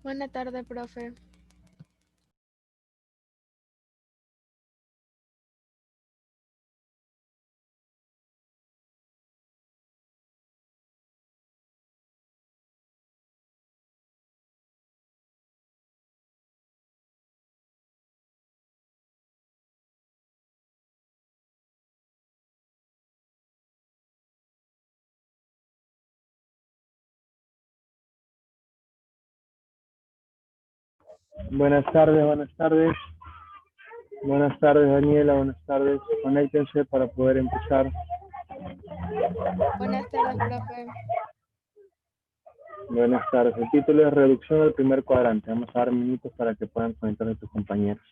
Buenas tardes, profe. Buenas tardes, buenas tardes. Buenas tardes, Daniela, buenas tardes. Conéctense para poder empezar. Buenas tardes, profe. Buenas tardes. El título es Reducción del primer cuadrante. Vamos a dar minutos para que puedan conectarse tus compañeros.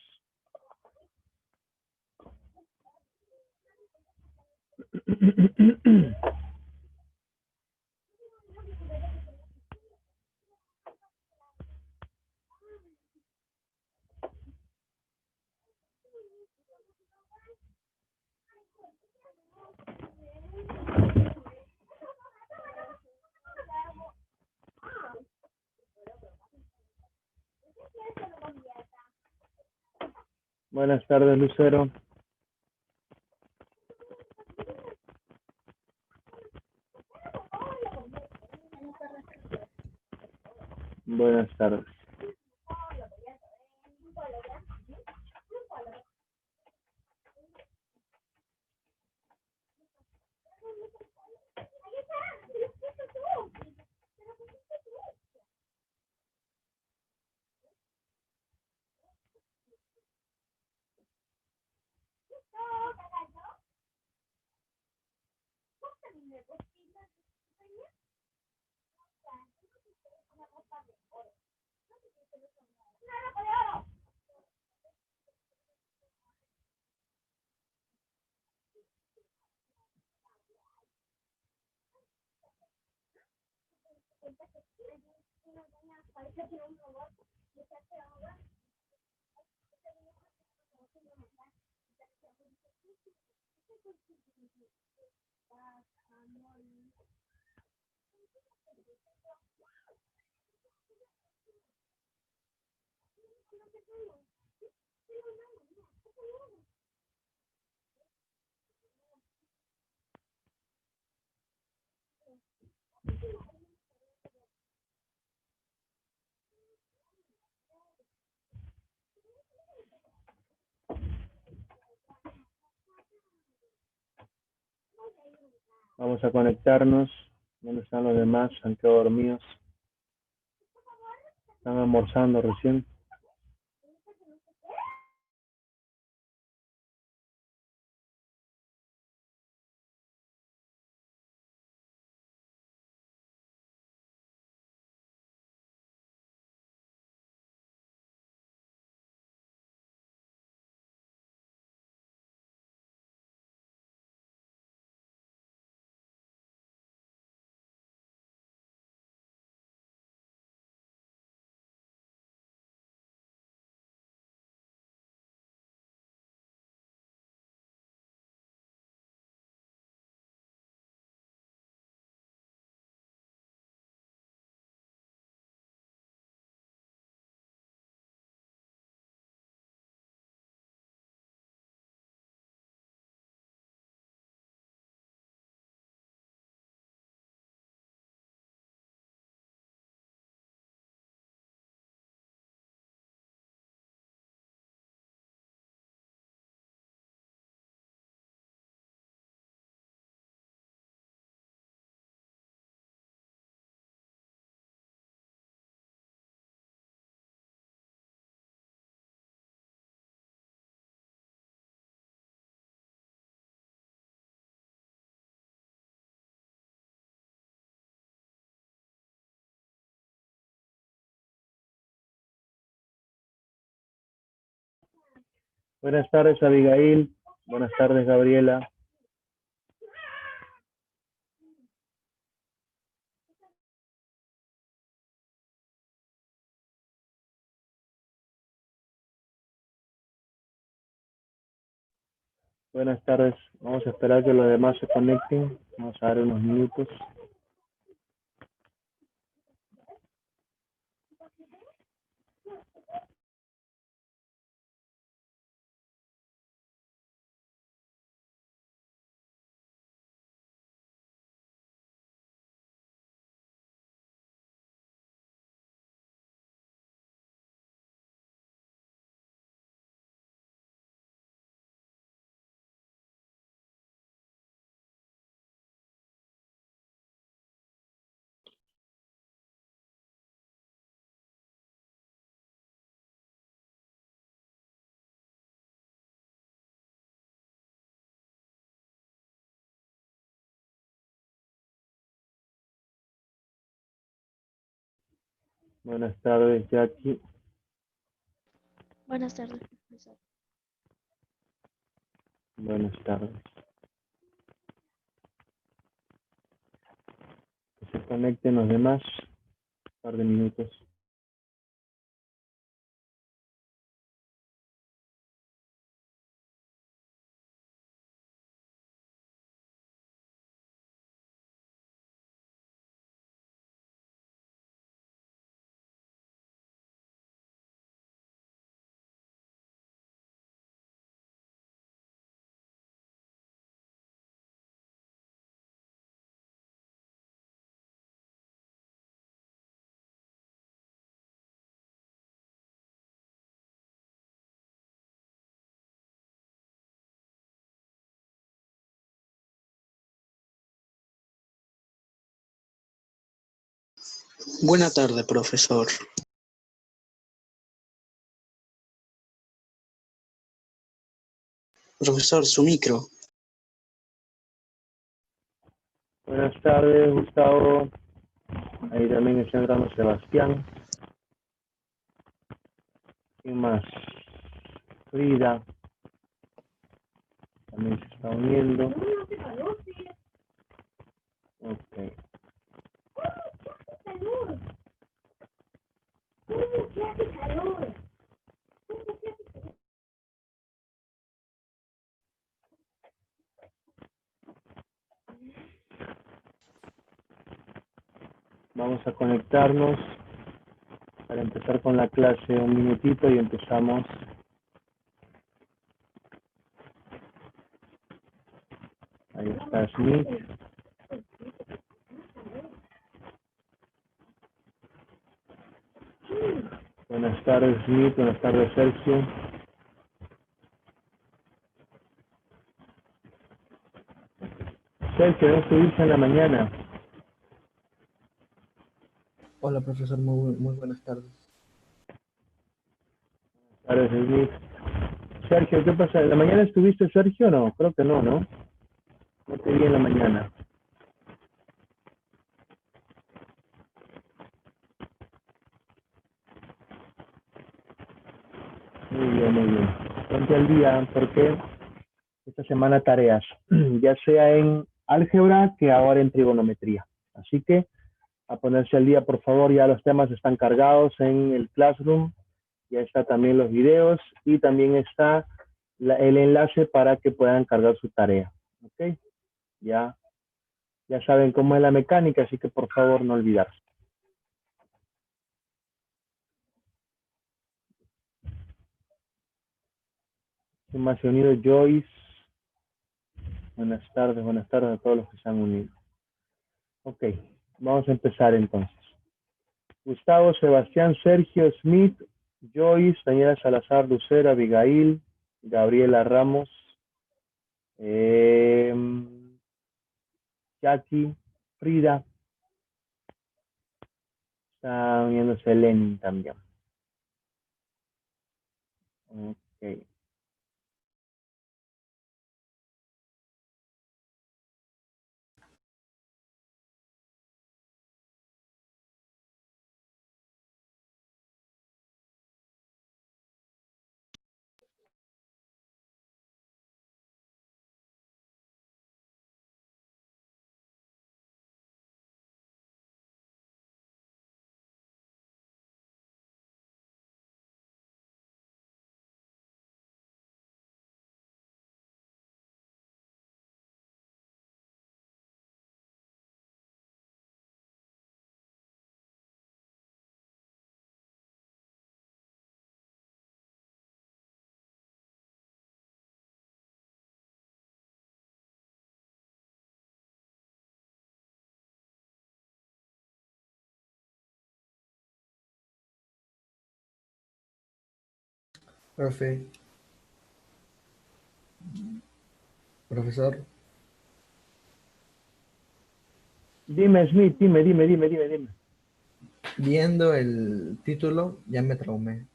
Buenas tardes, Lucero. Buenas tardes. Vamos a conectarnos. ¿Dónde están los demás? Han quedado dormidos. Están almorzando recién. Buenas tardes, Abigail. Buenas tardes, Gabriela. Buenas tardes. Vamos a esperar que los demás se conecten. Vamos a dar unos minutos. Buenas tardes, Jackie. Buenas tardes, profesor. Buenas tardes. Que se conecten los demás. Un par de minutos. Buena tarde, profesor. Profesor, su micro. Buenas tardes, Gustavo. Ahí también está entrando Sebastián. ¿Quién más? Frida. También se está uniendo. Ok. Vamos a conectarnos para empezar con la clase un minutito y empezamos. Ahí está Smith. Buenas tardes, Smith. Buenas tardes, Sergio. Sergio, ¿no estuviste en la mañana? Hola, profesor, muy buenas tardes. Buenas tardes, Smith. Sergio, ¿qué pasa? ¿En la mañana estuviste, Sergio, o no? Creo que no, ¿no? No te vi en la mañana. Muy bien, muy bien. Ponte al día, porque esta semana tareas, ya sea en álgebra que ahora en trigonometría. Así que a ponerse al día, por favor, ya los temas están cargados en el Classroom, ya está también los videos y también está el enlace para que puedan cargar su tarea. ¿Ok? Ya saben cómo es la mecánica, así que por favor no olvidarse. ¿Quién más se ha unido? Joyce. Buenas tardes a todos los que se han unido. Ok, vamos a empezar entonces. Gustavo, Sebastián, Sergio, Smith, Joyce, Daniela Salazar, Lucera, Abigail, Gabriela Ramos, Jackie, Frida, está uniéndose Lenin también. Ok. Profe, profesor, Dime, Smith, dime. viendo el título ya me traumé.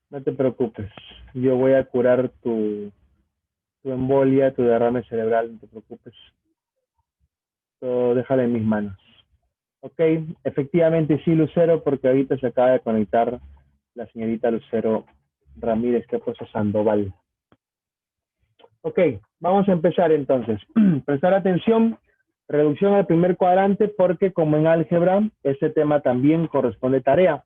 No te preocupes, yo voy a curar tu embolia, tu derrame cerebral, no te preocupes. Todo déjalo en mis manos. Ok, efectivamente sí, Lucero, porque ahorita se acaba de conectar la señorita Lucero Ramírez, que ha puesto Sandoval. Ok, vamos a empezar entonces. Prestar atención, reducción al primer cuadrante, porque como en álgebra, este tema también corresponde tarea.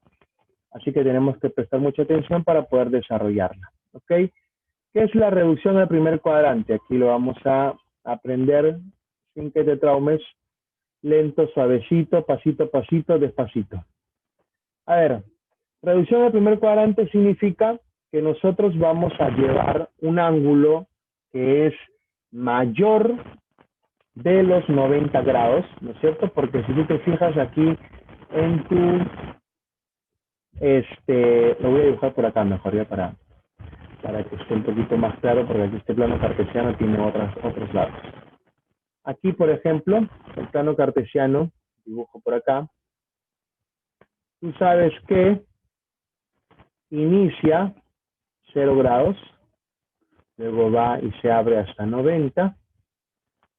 Así que tenemos que prestar mucha atención para poder desarrollarla. Ok, ¿qué es la reducción al primer cuadrante? Aquí lo vamos a aprender sin que te traumes. Lento, suavecito, pasito a pasito, despacito. A ver, reducción al primer cuadrante significa que nosotros vamos a llevar un ángulo que es mayor de los 90 grados, ¿no es cierto? Porque si tú te fijas aquí en tu, lo voy a dibujar por acá mejor, ya para que esté un poquito más claro, porque aquí este plano cartesiano tiene otros lados. Aquí, por ejemplo, el plano cartesiano, dibujo por acá, tú sabes que inicia 0 grados, luego va y se abre hasta 90,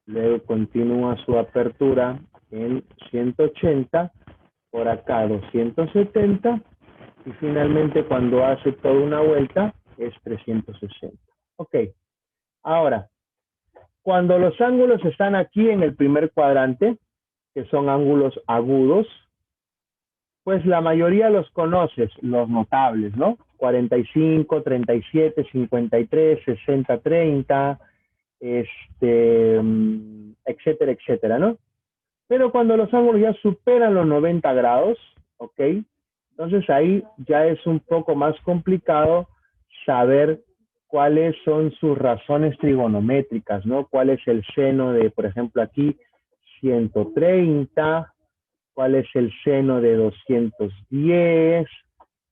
luego continúa su apertura en 180, por acá 270, y finalmente cuando hace toda una vuelta es 360. Ok, ahora, cuando los ángulos están aquí en el primer cuadrante, que son ángulos agudos, pues la mayoría los conoces, los notables, ¿no? 45, 37, 53, 60, 30, etcétera, etcétera, ¿no? Pero cuando los ángulos ya superan los 90 grados, ¿ok? Entonces ahí ya es un poco más complicado saber cuáles son sus razones trigonométricas, ¿no? ¿Cuál es el seno de, por ejemplo, aquí 130? ¿Cuál es el seno de 210?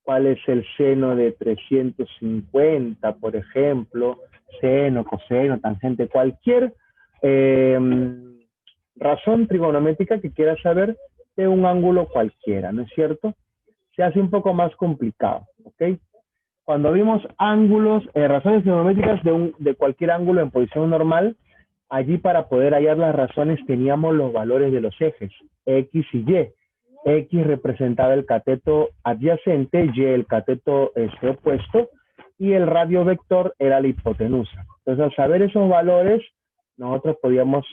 ¿Cuál es el seno de 350, por ejemplo? Seno, coseno, tangente, cualquier razón trigonométrica que quieras saber de un ángulo cualquiera, ¿no es cierto? Se hace un poco más complicado, ¿ok? Cuando vimos ángulos, razones trigonométricas de cualquier ángulo en posición normal, allí para poder hallar las razones teníamos los valores de los ejes, X y Y. X representaba el cateto adyacente, Y el cateto opuesto, y el radio vector era la hipotenusa. Entonces, al saber esos valores, nosotros podíamos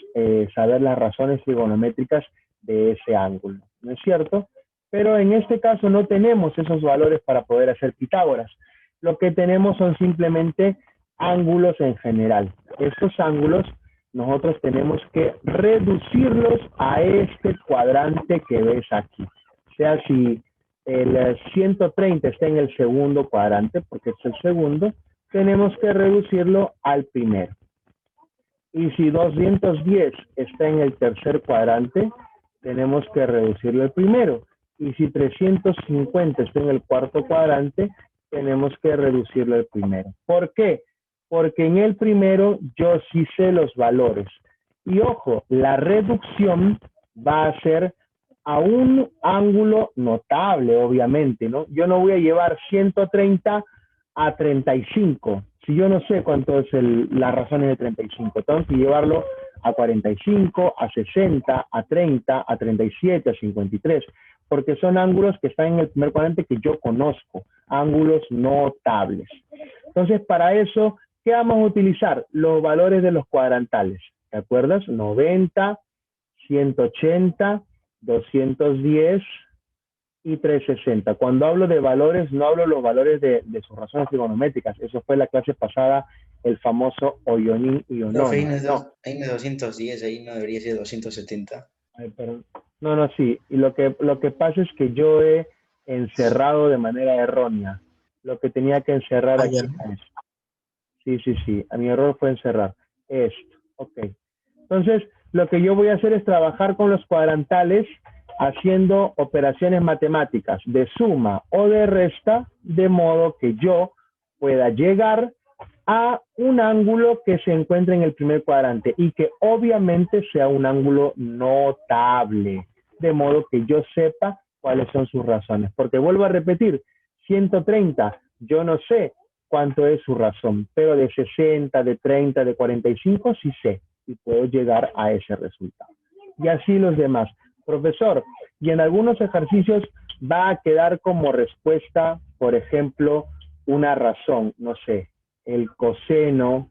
saber las razones trigonométricas de ese ángulo, ¿no es cierto? Pero en este caso no tenemos esos valores para poder hacer Pitágoras. Lo que tenemos son simplemente ángulos en general. Estos ángulos nosotros tenemos que reducirlos a este cuadrante que ves aquí. O sea, si el 130 está en el segundo cuadrante, porque es el segundo, tenemos que reducirlo al primero. Y si 210 está en el tercer cuadrante, tenemos que reducirlo al primero. Y si 350 está en el cuarto cuadrante, tenemos que reducirlo al primero. ¿Por qué? Porque en el primero yo sí sé los valores. Y ojo, la reducción va a ser a un ángulo notable, obviamente, ¿no? Yo no voy a llevar 130 a 35. Si yo no sé cuánto es las razones de 35, tengo que llevarlo a 45, a 60, a 30, a 37, a 53, porque son ángulos que están en el primer cuadrante que yo conozco, ángulos notables. Entonces, para eso, ¿qué vamos a utilizar? Los valores de los cuadrantales. ¿Te acuerdas? 90, 180, 210 y 360. Cuando hablo de valores, no hablo los valores de sus razones trigonométricas. Eso fue la clase pasada, el famoso Oyonín y Onón. Profe, ahí no es 210, ahí no debería ser 270. Ay, perdón. No, sí. Y lo que pasa es que yo he encerrado de manera errónea. Lo que tenía que encerrar aquí es esto. Sí. A mi error fue encerrar esto. Ok. Entonces, lo que yo voy a hacer es trabajar con los cuadrantales haciendo operaciones matemáticas de suma o de resta, de modo que yo pueda llegar a un ángulo que se encuentre en el primer cuadrante y que obviamente sea un ángulo notable, de modo que yo sepa cuáles son sus razones. Porque vuelvo a repetir, 130, yo no sé cuánto es su razón, pero de 60, de 30, de 45 sí sé y puedo llegar a ese resultado. Y así los demás. Profesor, y en algunos ejercicios va a quedar como respuesta, por ejemplo, una razón, no sé, el coseno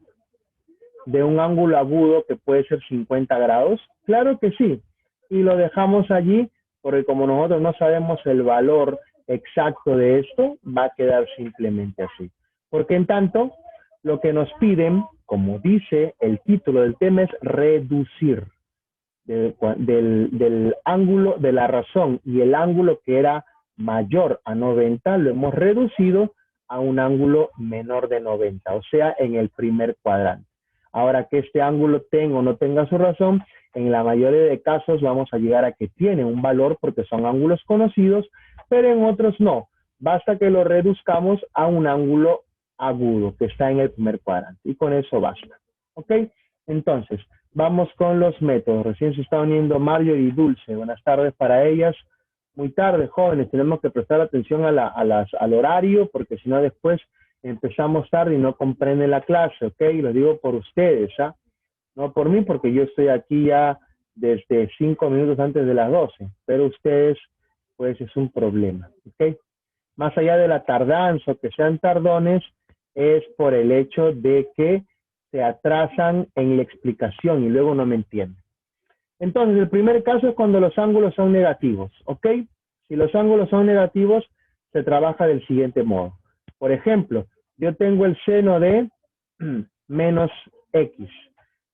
de un ángulo agudo que puede ser 50 grados. Claro que sí, y lo dejamos allí porque como nosotros no sabemos el valor exacto de esto, va a quedar simplemente así. Porque en tanto, lo que nos piden, como dice el título del tema, es reducir del ángulo de la razón, y el ángulo que era mayor a 90 lo hemos reducido a un ángulo menor de 90, o sea, en el primer cuadrante. Ahora, que este ángulo tenga o no tenga su razón, en la mayoría de casos vamos a llegar a que tiene un valor porque son ángulos conocidos, pero en otros no. Basta que lo reduzcamos a un ángulo agudo que está en el primer cuadrante, y con eso basta. ¿Ok? Entonces, vamos con los métodos. Recién se está uniendo Mario y Dulce. Buenas tardes para ellas. Muy tarde, jóvenes. Tenemos que prestar atención al horario, porque si no después empezamos tarde y no comprenden la clase, ¿ok? Lo digo por ustedes, ¿ah? No por mí, porque yo estoy aquí ya desde 5 minutos antes de las 12. Pero ustedes, pues es un problema, ¿ok? Más allá de la tardanza o que sean tardones, es por el hecho de que se atrasan en la explicación y luego no me entienden. Entonces, el primer caso es cuando los ángulos son negativos, ¿ok? Si los ángulos son negativos, se trabaja del siguiente modo. Por ejemplo, yo tengo el seno de menos x,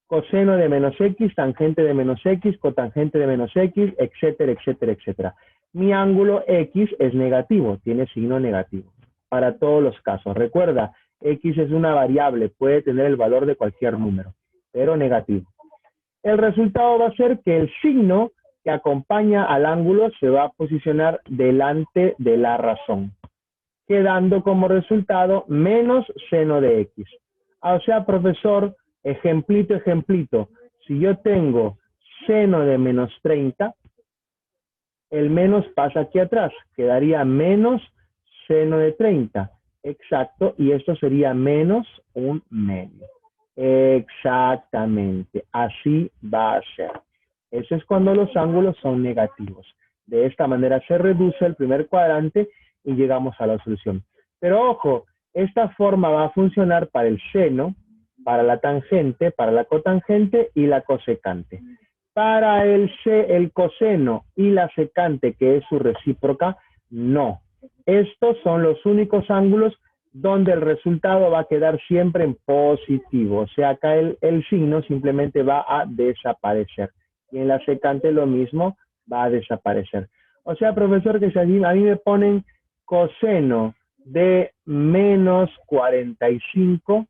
coseno de menos x, tangente de menos x, cotangente de menos x, etcétera, etcétera, etcétera. Mi ángulo x es negativo, tiene signo negativo para todos los casos. Recuerda, x es una variable, puede tener el valor de cualquier número, pero negativo. El resultado va a ser que el signo que acompaña al ángulo se va a posicionar delante de la razón, quedando como resultado menos seno de x. O sea, profesor, ejemplito, ejemplito, si yo tengo seno de menos 30, el menos pasa aquí atrás, quedaría menos seno de 30. Exacto, y esto sería menos un medio. Exactamente, así va a ser. Eso es cuando los ángulos son negativos. De esta manera se reduce el primer cuadrante y llegamos a la solución. Pero ojo, esta forma va a funcionar para el seno, para la tangente, para la cotangente y la cosecante. Para el coseno y la secante, que es su recíproca, no. Estos son los únicos ángulos donde el resultado va a quedar siempre en positivo. O sea, acá el signo simplemente va a desaparecer. Y en la secante lo mismo, va a desaparecer. O sea, profesor, que si a mí me ponen coseno de menos 45,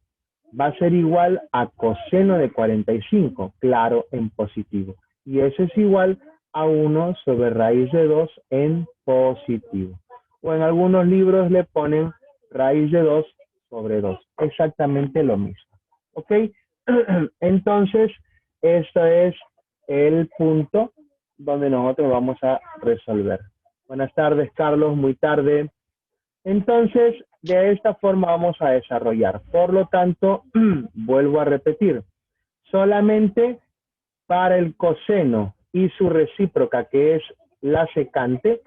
va a ser igual a coseno de 45, claro, en positivo. Y eso es igual a 1 sobre raíz de 2 en positivo. O en algunos libros le ponen raíz de 2 sobre 2. Exactamente lo mismo. ¿Ok? Entonces, esto es el punto donde nosotros vamos a resolver. Buenas tardes, Carlos, muy tarde. Entonces, de esta forma vamos a desarrollar. Por lo tanto, vuelvo a repetir, solamente para el coseno y su recíproca, que es la secante,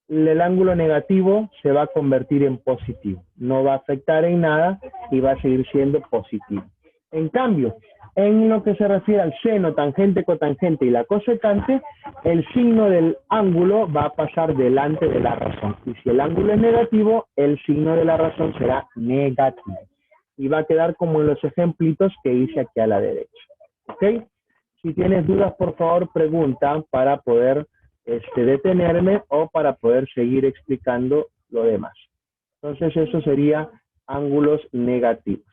el ángulo negativo se va a convertir en positivo. No va a afectar en nada y va a seguir siendo positivo. En cambio, en lo que se refiere al seno, tangente, cotangente y la cosecante, el signo del ángulo va a pasar delante de la razón. Y si el ángulo es negativo, el signo de la razón será negativo. Y va a quedar como en los ejemplitos que hice aquí a la derecha. ¿Ok? Si tienes dudas, por favor, pregunta para poder detenerme o para poder seguir explicando lo demás. Entonces, eso sería ángulos negativos.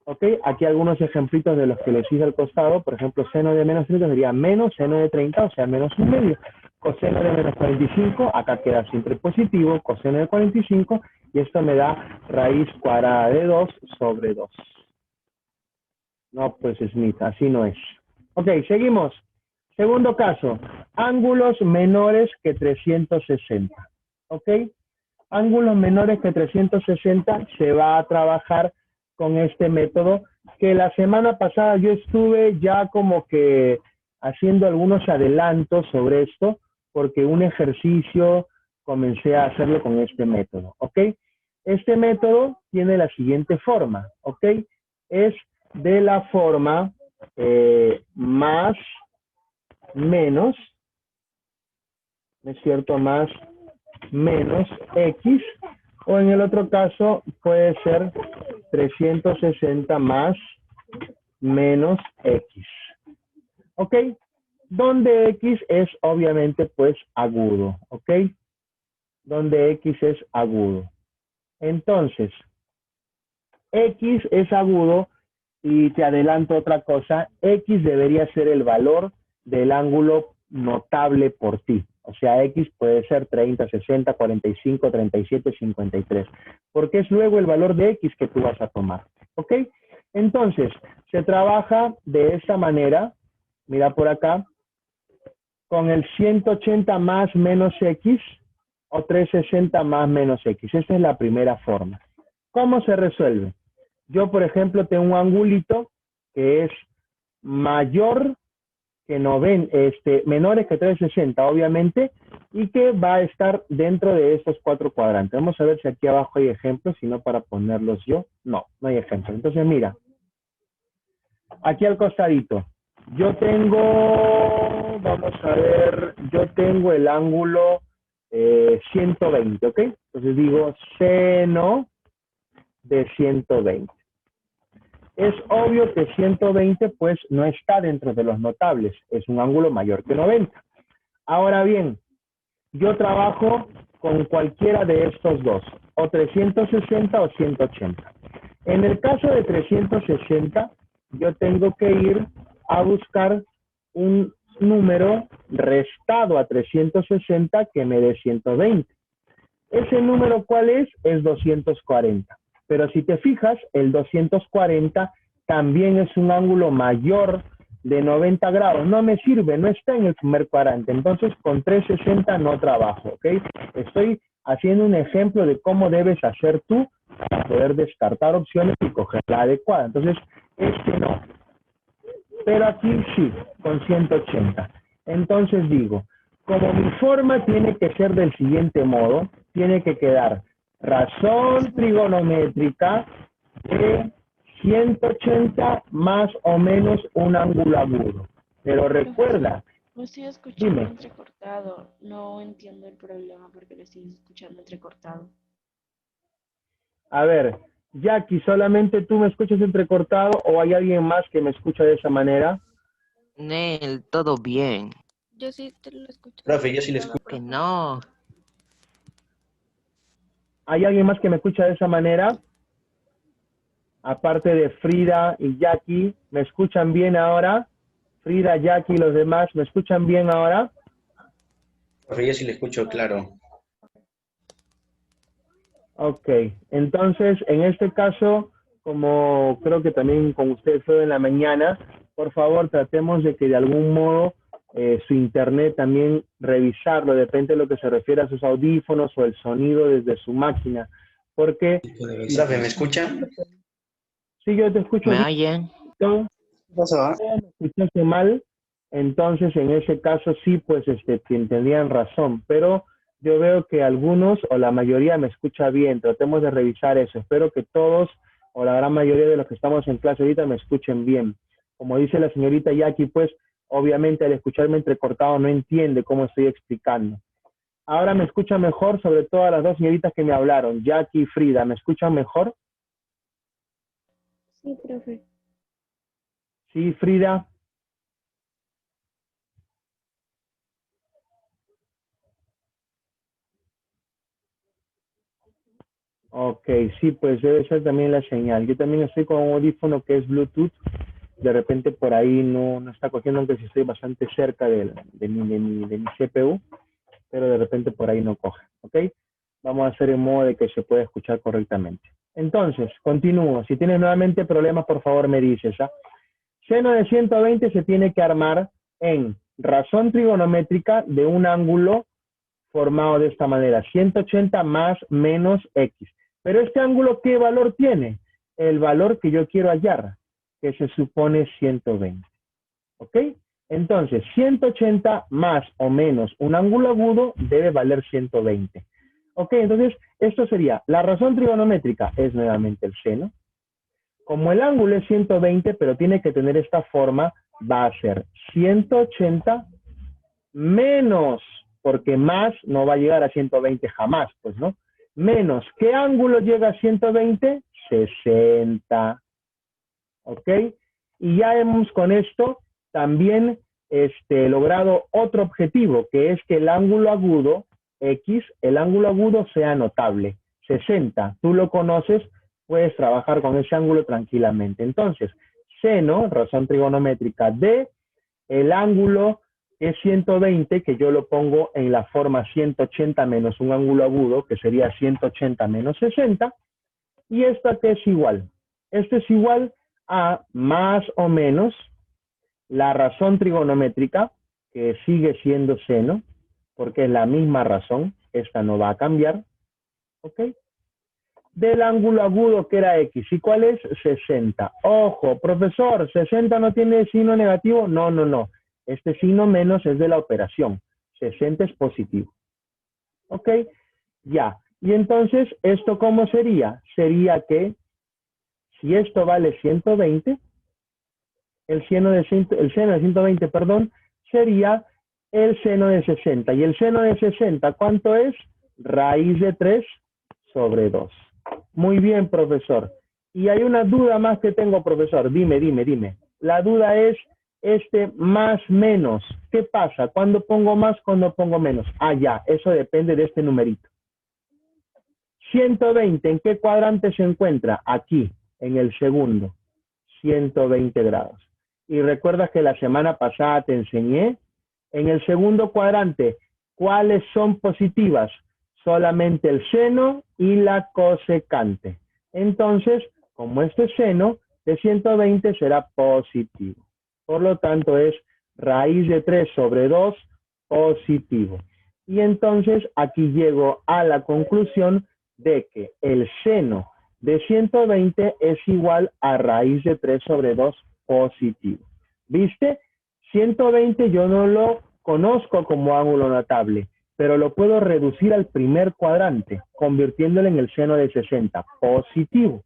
¿Ok? Aquí algunos ejemplitos de los que les hice al costado. Por ejemplo, seno de menos 30 sería menos seno de 30, o sea, menos un medio. Coseno de menos 45, acá queda siempre positivo, coseno de 45, y esto me da raíz cuadrada de 2 sobre 2. No, pues Smith, así no es. Ok, seguimos. Segundo caso, ángulos menores que 360. ¿Ok? Ángulos menores que 360 se va a trabajar con este método que la semana pasada yo estuve ya como que haciendo algunos adelantos sobre esto, porque un ejercicio comencé a hacerlo con este método, ¿ok? Este método tiene la siguiente forma, ¿ok? Es de la forma más, menos, ¿no es cierto? Más, menos X, o en el otro caso puede ser 360 más, menos X, ¿ok? Donde X es obviamente pues agudo, ¿ok? Donde X es agudo. Entonces, X es agudo y te adelanto otra cosa, X debería ser el valor del ángulo notable por ti. O sea, X puede ser 30, 60, 45, 37, 53, porque es luego el valor de X que tú vas a tomar, ¿ok? Entonces, se trabaja de esta manera, mira por acá, con el 180 más menos X o 360 más menos X. Esa es la primera forma. ¿Cómo se resuelve? Yo, por ejemplo, tengo un angulito que es mayor que menores que 360, obviamente, y que va a estar dentro de estos cuatro cuadrantes. Vamos a ver si aquí abajo hay ejemplos, si no para ponerlos yo. No, no hay ejemplos. Entonces, mira, aquí al costadito, yo tengo, vamos a ver, yo tengo el ángulo 120, ¿ok? Entonces digo seno de 120. Es obvio que 120 pues no está dentro de los notables, es un ángulo mayor que 90. Ahora bien, yo trabajo con cualquiera de estos dos, o 360 o 180. En el caso de 360, yo tengo que ir a buscar un número restado a 360 que me dé 120. ¿Ese número cuál es? Es 240. Pero si te fijas, el 240 también es un ángulo mayor de 90 grados. No me sirve, no está en el primer cuadrante. Entonces, con 360 no trabajo, ¿ok? Estoy haciendo un ejemplo de cómo debes hacer tú para poder descartar opciones y coger la adecuada. Entonces, este no. Pero aquí sí, con 180. Entonces digo, como mi forma tiene que ser del siguiente modo, tiene que quedar razón trigonométrica de 180 más o menos un ángulo agudo. Pero recuerda, Lo estoy escuchando dime, entrecortado. No entiendo el problema porque lo estoy escuchando entrecortado. a ver, Jackie, ¿solamente tú me escuchas entrecortado o hay alguien más que me escucha de esa manera? Nel, todo bien. Yo sí te lo escucho Profe, yo sí le entrecortado, escucho. Que profe. no. ¿Hay alguien más que me escucha de esa manera? Aparte de Frida y Jackie, ¿me escuchan bien ahora? Frida, Jackie y los demás, ¿me escuchan bien ahora? Profe, yo sí le escucho claro. Ok, entonces en este caso, como creo que también con ustedes fue en la mañana, por favor tratemos de que de algún modo su internet también revisarlo, depende de lo que se refiere a sus audífonos o el sonido desde su máquina, porque si Profe, ¿me escuchan? si yo te escucho ¿Me bien, oyen? ¿no? ¿Qué pasó? Me escuchaste mal, entonces en ese caso sí, pues tendrían razón, pero yo veo que algunos o la mayoría me escucha bien, tratemos de revisar eso, espero que todos o la gran mayoría de los que estamos en clase ahorita me escuchen bien. Como dice la señorita Jackie, pues obviamente al escucharme entrecortado no entiende cómo estoy explicando. Ahora me escucha mejor, sobre todo a las dos señoritas que me hablaron, Jackie y Frida, ¿me escuchan mejor? Sí, profe. Sí, Frida. Ok, sí, pues debe ser también la señal. Yo también estoy con un audífono que es Bluetooth. De repente por ahí no está cogiendo, aunque sí estoy bastante cerca de mi CPU, pero de repente por ahí no coge. ¿Ok? Vamos a hacer en modo de que se pueda escuchar correctamente. Entonces, continúo. Si tienes nuevamente problemas, por favor me dices. ¿Ah? Seno de 120 se tiene que armar en razón trigonométrica de un ángulo formado de esta manera, 180 más menos X. Pero este ángulo, ¿qué valor tiene? El valor que yo quiero hallar, que se supone 120. ¿Ok? Entonces, 180 más o menos un ángulo agudo debe valer 120. Ok, entonces esto sería, la razón trigonométrica es nuevamente el seno. Como el ángulo es 120, pero tiene que tener esta forma, va a ser 180 menos, porque más no va a llegar a 120 jamás, pues, ¿no? Menos, ¿qué ángulo llega a 120? 60. ¿Ok? Y ya hemos con esto también logrado otro objetivo, que es que el ángulo agudo X, el ángulo agudo sea notable. 60, tú lo conoces, puedes trabajar con ese ángulo tranquilamente. Entonces, seno, razón trigonométrica de el ángulo es 120, que yo lo pongo en la forma 180 menos un ángulo agudo, que sería 180 menos 60, y esta que es igual. Esto es igual a más o menos la razón trigonométrica, que sigue siendo seno, porque es la misma razón, esta no va a cambiar, ¿ok? Del ángulo agudo que era X. ¿Y cuál es? 60. Ojo, profesor, ¿60 no tiene signo negativo? No, no, no. Este signo menos es de la operación. 60 es positivo. ¿Ok? Ya. Y entonces, ¿esto cómo sería? Sería que si esto vale 120, el seno de 120, perdón, sería el seno de 60. ¿Y el seno de 60 cuánto es? Raíz de 3 sobre 2. Muy bien, profesor. Y hay una duda más que tengo, profesor. Dime. La duda es más menos. ¿Qué pasa? ¿Cuándo pongo más? ¿Cuándo pongo menos? Ah, ya. Eso depende de este numerito. 120, ¿en qué cuadrante se encuentra? Aquí, en el segundo. 120 grados. Y recuerdas que la semana pasada te enseñé en el segundo cuadrante cuáles son positivas. Solamente el seno y la cosecante. Entonces, como este seno de 120 será positivo. Por lo tanto, es raíz de 3 sobre 2 positivo. Y entonces aquí llego a la conclusión de que el seno de 120 es igual a raíz de 3 sobre 2 positivo. ¿Viste? 120 yo no lo conozco como ángulo notable, pero lo puedo reducir al primer cuadrante, convirtiéndolo en el seno de 60, positivo,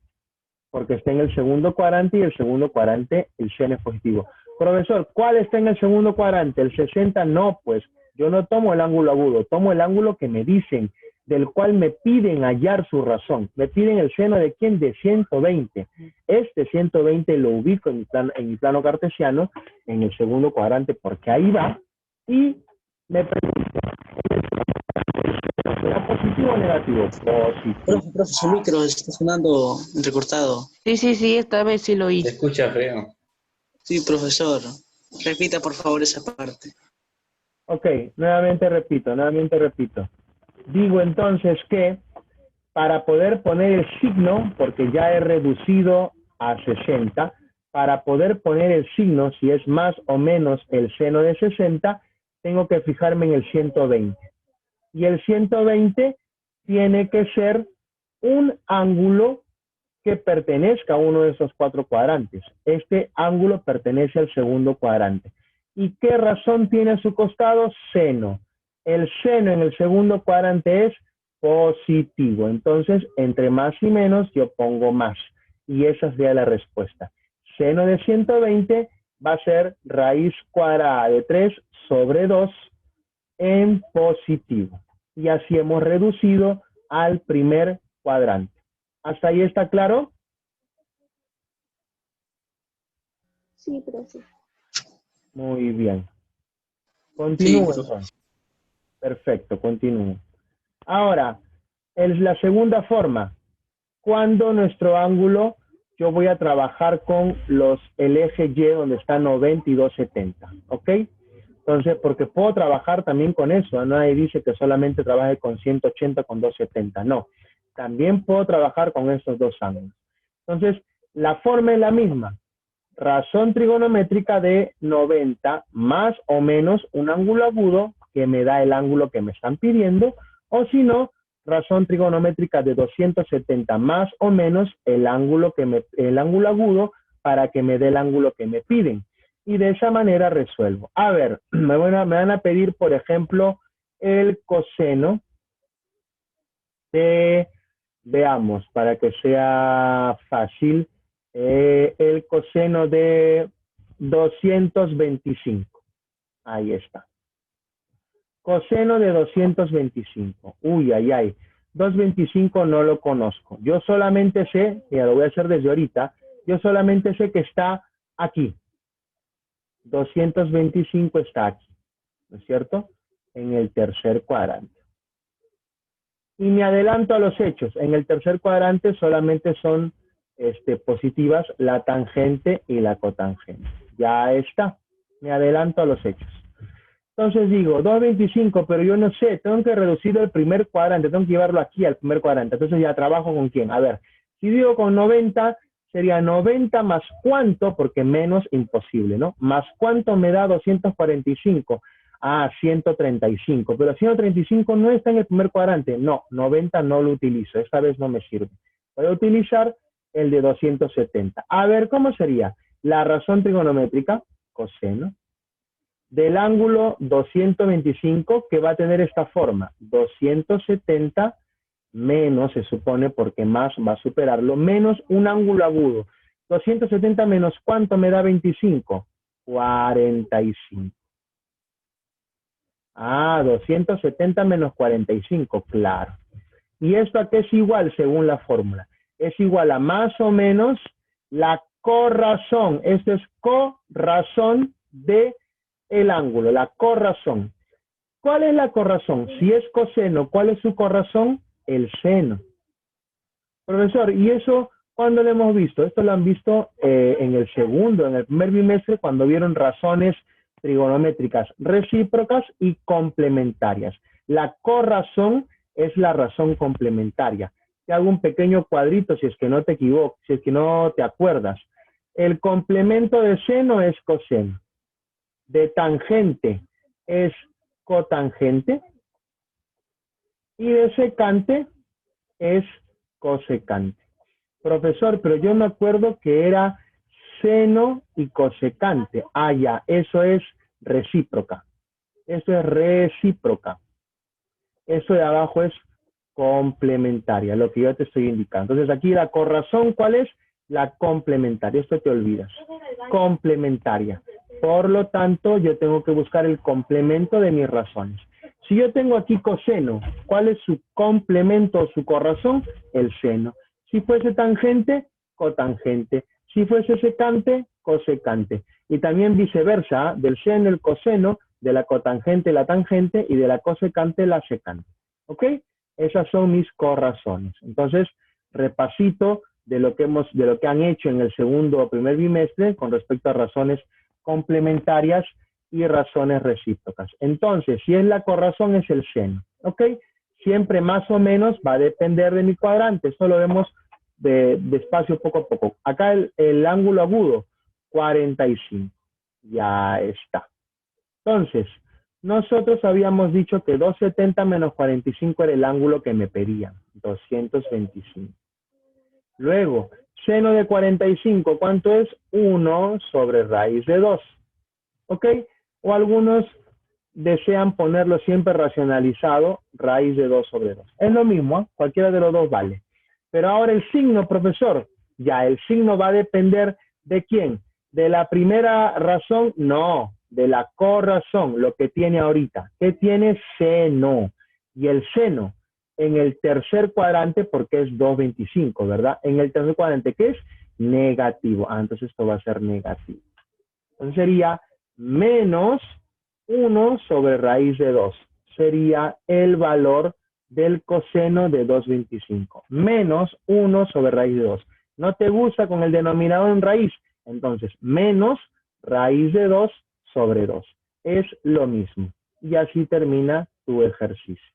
porque está en el segundo cuadrante y el segundo cuadrante el seno es positivo. Profesor, ¿cuál está en el segundo cuadrante? ¿El 60? No, pues yo no tomo el ángulo agudo, tomo el ángulo que me dicen, del cual me piden hallar su razón. Me piden el seno de ¿quién? De 120. Este 120 lo ubico en mi plano cartesiano, en el segundo cuadrante, porque ahí va, y me pregunto, ¿será positivo o negativo? Positivo. Profe, su micro está sonando entrecortado. Sí, esta vez sí lo Se hice. escucha feo. Sí, profesor. Repita, por favor, esa parte. Ok, nuevamente repito. Digo entonces que para poder poner el signo, porque ya he reducido a 60, para poder poner el signo, si es más o menos el seno de 60, tengo que fijarme en el 120. Y el 120 tiene que ser un ángulo que pertenezca a uno de esos cuatro cuadrantes. Este ángulo pertenece al segundo cuadrante. ¿Y qué razón tiene a su costado? Seno. El seno en el segundo cuadrante es positivo. Entonces, entre más y menos, yo pongo más. Y esa sería la respuesta. Seno de 120 va a ser raíz cuadrada de 3 sobre 2 en positivo. Y así hemos reducido al primer cuadrante. ¿Hasta ahí está claro? Sí, profe. Muy bien. Continúo Sí, entonces. Perfecto, continúo. Ahora, es la segunda forma. Cuando nuestro ángulo, yo voy a trabajar con el eje Y donde está 90 y 270, ¿ok? Entonces, porque puedo trabajar también con eso. Nadie dice que solamente trabaje con 180 con 270, no. También puedo trabajar con estos dos ángulos. Entonces, la forma es la misma. Razón trigonométrica de 90 más o menos un ángulo agudo que me da el ángulo que me están pidiendo, o si no, razón trigonométrica de 270 más o menos el ángulo agudo para que me dé el ángulo que me piden. Y de esa manera resuelvo. A ver, me van a pedir, por ejemplo, el coseno de, veamos, para que sea fácil, el coseno de 225. Ahí está. Coseno de 225. Uy, ay, ay. 225 no lo conozco. Yo solamente sé, ya lo voy a hacer desde ahorita, yo solamente sé que está aquí. 225 está aquí, ¿no es cierto? En el tercer cuadrante. Y me adelanto a los hechos. En el tercer cuadrante solamente son positivas la tangente y la cotangente. Ya está. Me adelanto a los hechos. Entonces digo, 225, pero yo no sé, tengo que reducir el primer cuadrante, tengo que llevarlo aquí al primer cuadrante. Entonces ya trabajo con quién. A ver, si digo con 90, sería 90 más cuánto, porque menos imposible, ¿no? Más cuánto me da 245. Ah, 135. Pero 135 no está en el primer cuadrante. No, 90 no lo utilizo. Esta vez no me sirve. Voy a utilizar el de 270. A ver, ¿cómo sería? La razón trigonométrica, coseno, del ángulo 225, que va a tener esta forma. 270 menos, se supone, porque más va a superarlo, menos un ángulo agudo. 270 menos ¿cuánto me da 25? 45. Ah, 270 menos 45, claro. ¿Y esto a qué es igual según la fórmula? Es igual a más o menos la corrazón. Esto es corrazón de el ángulo, la corrazón. ¿Cuál es la corrazón? Si es coseno, ¿cuál es su corrazón? El seno. Profesor, ¿y eso cuándo lo hemos visto? Esto lo han visto en el segundo, en el primer bimestre, cuando vieron razones trigonométricas recíprocas y complementarias. La corrazón es la razón complementaria. Te hago un pequeño cuadrito si es que no te equivoco, si es que no te acuerdas. El complemento de seno es coseno. De tangente es cotangente. Y de secante es cosecante. Profesor, pero yo me acuerdo que era seno y cosecante. Ah, ya, eso es recíproca. Eso es recíproca. Eso de abajo es complementaria, lo que yo te estoy indicando. Entonces aquí la corrazón, ¿cuál es? La complementaria. Esto te olvidas. Complementaria. Por lo tanto, yo tengo que buscar el complemento de mis razones. Si yo tengo aquí coseno, ¿cuál es su complemento o su corrazón? El seno. Si fuese tangente, cotangente. Si fuese secante, cosecante. Y también viceversa, del seno el coseno, de la cotangente la tangente y de la cosecante la secante. ¿Ok? Esas son mis corrazones. Entonces, repasito de lo que han hecho en el segundo o primer bimestre con respecto a razones complementarias y razones recíprocas. Entonces, si es la corrazón, es el seno. ¿Ok? Siempre más o menos va a depender de mi cuadrante. Esto lo vemos despacio poco a poco. Acá el ángulo agudo, 45. Ya está. Entonces, nosotros habíamos dicho que 270 menos 45 era el ángulo que me pedían. 225. Luego, seno de 45, ¿cuánto es? 1 sobre raíz de 2. ¿Ok? O algunos desean ponerlo siempre racionalizado, raíz de 2 sobre 2. Es lo mismo, ¿eh? Cualquiera de los dos vale. Pero ahora el signo, profesor, ya el signo va a depender ¿de quién? ¿De la primera razón? No, de la corrazón, lo que tiene ahorita. ¿Qué tiene? Seno. Y el seno en el tercer cuadrante, porque es 225, ¿verdad? En el tercer cuadrante, ¿qué es? Negativo. Ah, entonces esto va a ser negativo. Entonces sería menos 1 sobre raíz de 2. Sería el valor del coseno de 225. Menos 1 sobre raíz de 2. ¿No te gusta con el denominador en raíz? Entonces, menos raíz de 2 sobre 2. Es lo mismo. Y así termina tu ejercicio.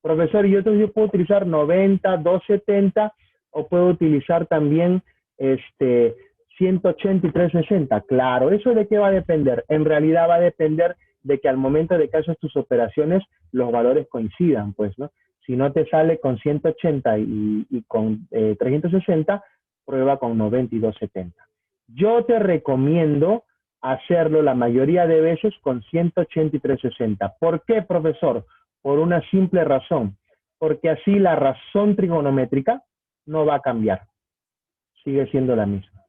Profesor, yo puedo utilizar 90, 270 o puedo utilizar también 180 y 360. Claro, ¿eso de qué va a depender? En realidad va a depender de que al momento de que haces tus operaciones los valores coincidan, pues, ¿no? Si no te sale con 180 y con 360, prueba con 90 y 270. Yo te recomiendo hacerlo la mayoría de veces con 180 y 360. ¿Por qué, profesor? Por una simple razón. Porque así la razón trigonométrica no va a cambiar. Sigue siendo la misma.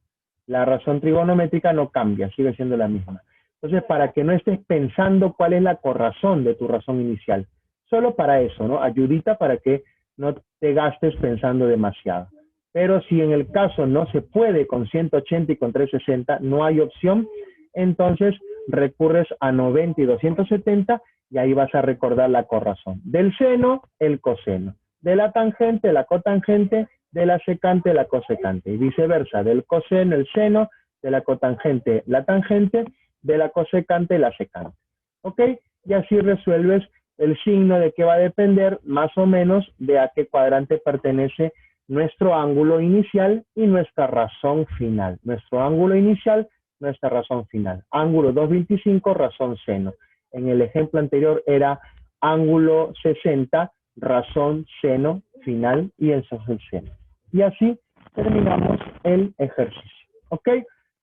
La razón trigonométrica no cambia, sigue siendo la misma. Entonces, para que no estés pensando cuál es la corrazón de tu razón inicial. Solo para eso, ¿no? Ayudita para que no te gastes pensando demasiado. Pero si en el caso no se puede con 180 y con 360, no hay opción, entonces recurres a 90 y 270 y ahí vas a recordar la corrazón. Del seno, el coseno. De la tangente, la cotangente. De la secante, la cosecante. Y viceversa, del coseno, el seno. De la cotangente, la tangente. De la cosecante, la secante. ¿Ok? Y así resuelves el signo de que va a depender más o menos de a qué cuadrante pertenece nuestro ángulo inicial y nuestra razón final. Nuestro ángulo inicial, nuestra razón final. Ángulo 225, razón seno. En el ejemplo anterior era ángulo 60, razón seno final y eso es el seno. Y así terminamos el ejercicio. ¿Ok?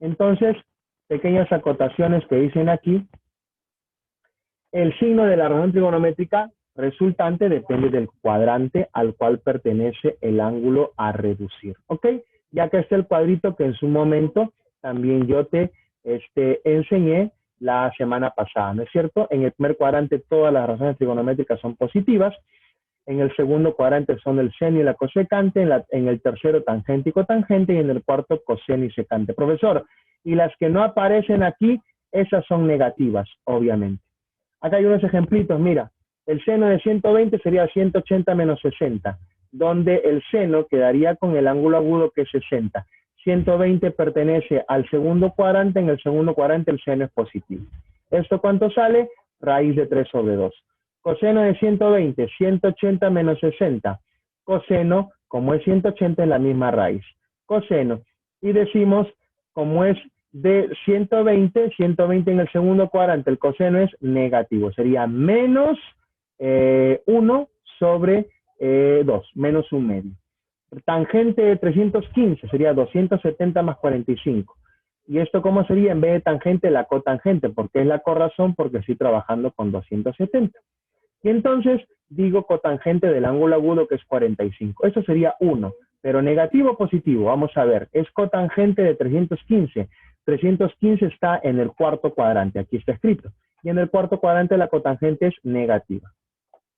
Entonces, pequeñas acotaciones que dicen aquí. El signo de la razón trigonométrica resultante depende del cuadrante al cual pertenece el ángulo a reducir. ¿Ok? Ya que está el cuadrito que en su momento también yo te enseñé la semana pasada, ¿no es cierto? En el primer cuadrante todas las razones trigonométricas son positivas. En el segundo cuadrante son el seno y la cosecante. En el tercero tangente y cotangente. Y en el cuarto coseno y secante. Profesor, y las que no aparecen aquí, esas son negativas, obviamente. Acá hay unos ejemplitos, mira, el seno de 120 sería 180 menos 60, donde el seno quedaría con el ángulo agudo que es 60. 120 pertenece al segundo cuadrante, en el segundo cuadrante el seno es positivo. ¿Esto cuánto sale? Raíz de 3 sobre 2. Coseno de 120, 180 menos 60. Coseno, como es 180, en la misma raíz. Coseno. Y decimos, como es de 120, 120 en el segundo cuadrante, el coseno es negativo. Sería menos 1 sobre 2, menos un medio. Tangente de 315 sería 270 más 45. ¿Y esto cómo sería? En vez de tangente, la cotangente, porque es la corrazón, porque estoy trabajando con 270. Y entonces digo cotangente del ángulo agudo, que es 45. Eso sería 1. Pero negativo o positivo, vamos a ver, es cotangente de 315. 315 está en el cuarto cuadrante, aquí está escrito. Y en el cuarto cuadrante la cotangente es negativa.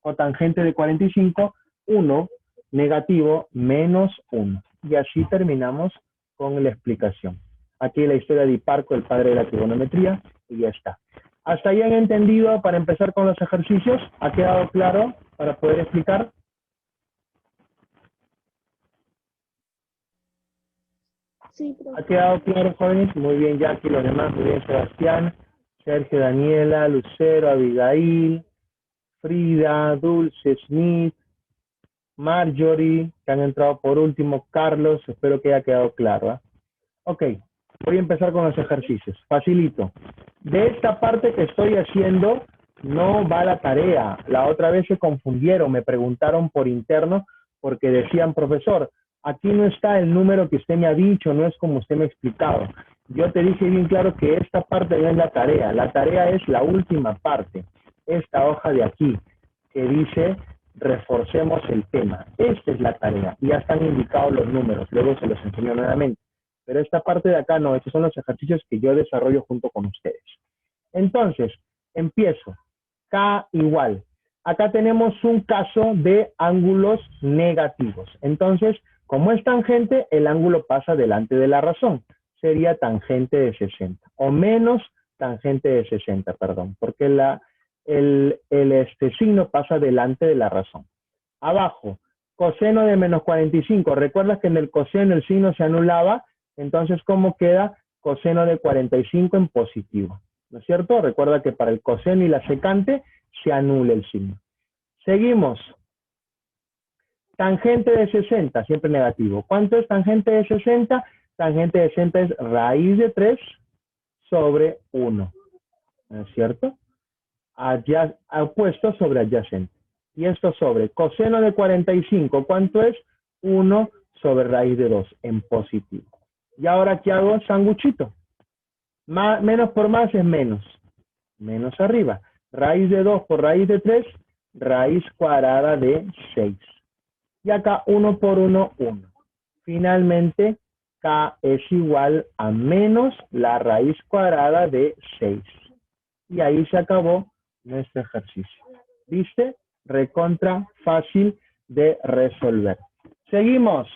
Cotangente de 45, 1, negativo, menos 1. Y así terminamos con la explicación. Aquí la historia de Hiparco, el padre de la trigonometría, y ya está. ¿Hasta ahí han entendido para empezar con los ejercicios? ¿Ha quedado claro para poder explicar? Sí, profe. ¿Ha quedado claro, jóvenes? Muy bien, Jackie, los demás, muy bien, Sebastián, Sergio, Daniela, Lucero, Abigail, Frida, Dulce, Smith, Marjorie, que han entrado por último, Carlos, espero que haya quedado claro. ¿Eh? Ok, voy a empezar con los ejercicios. Facilito. De esta parte que estoy haciendo no va la tarea. La otra vez se confundieron, me preguntaron por interno porque decían, profesor, aquí no está el número que usted me ha dicho, no es como usted me ha explicado. Yo te dije bien claro que esta parte no es la tarea es la última parte, esta hoja de aquí, que dice reforcemos el tema. Esta es la tarea, ya están indicados los números, luego se los enseño nuevamente. Pero esta parte de acá no, estos son los ejercicios que yo desarrollo junto con ustedes. Entonces, empiezo. K igual. Acá tenemos un caso de ángulos negativos. Entonces, como es tangente, el ángulo pasa delante de la razón. Sería tangente de 60. O menos tangente de 60, perdón. Porque el signo pasa delante de la razón. Abajo, coseno de menos 45. ¿Recuerdas que en el coseno el signo se anulaba? Entonces, ¿cómo queda? Coseno de 45 en positivo. ¿No es cierto? Recuerda que para el coseno y la secante se anula el signo. Seguimos. Tangente de 60, siempre negativo. ¿Cuánto es tangente de 60? Tangente de 60 es raíz de 3 sobre 1. ¿No es cierto? Opuesto sobre adyacente. Y esto sobre coseno de 45. ¿Cuánto es? 1 sobre raíz de 2 en positivo. Y ahora, ¿qué hago? Sanguchito. Menos por más es menos. Menos arriba. Raíz de 2 por raíz de 3, raíz cuadrada de 6. Y acá 1 por 1, 1. Finalmente, K es igual a menos la raíz cuadrada de 6. Y ahí se acabó nuestro ejercicio. ¿Viste? Recontra fácil de resolver. Seguimos.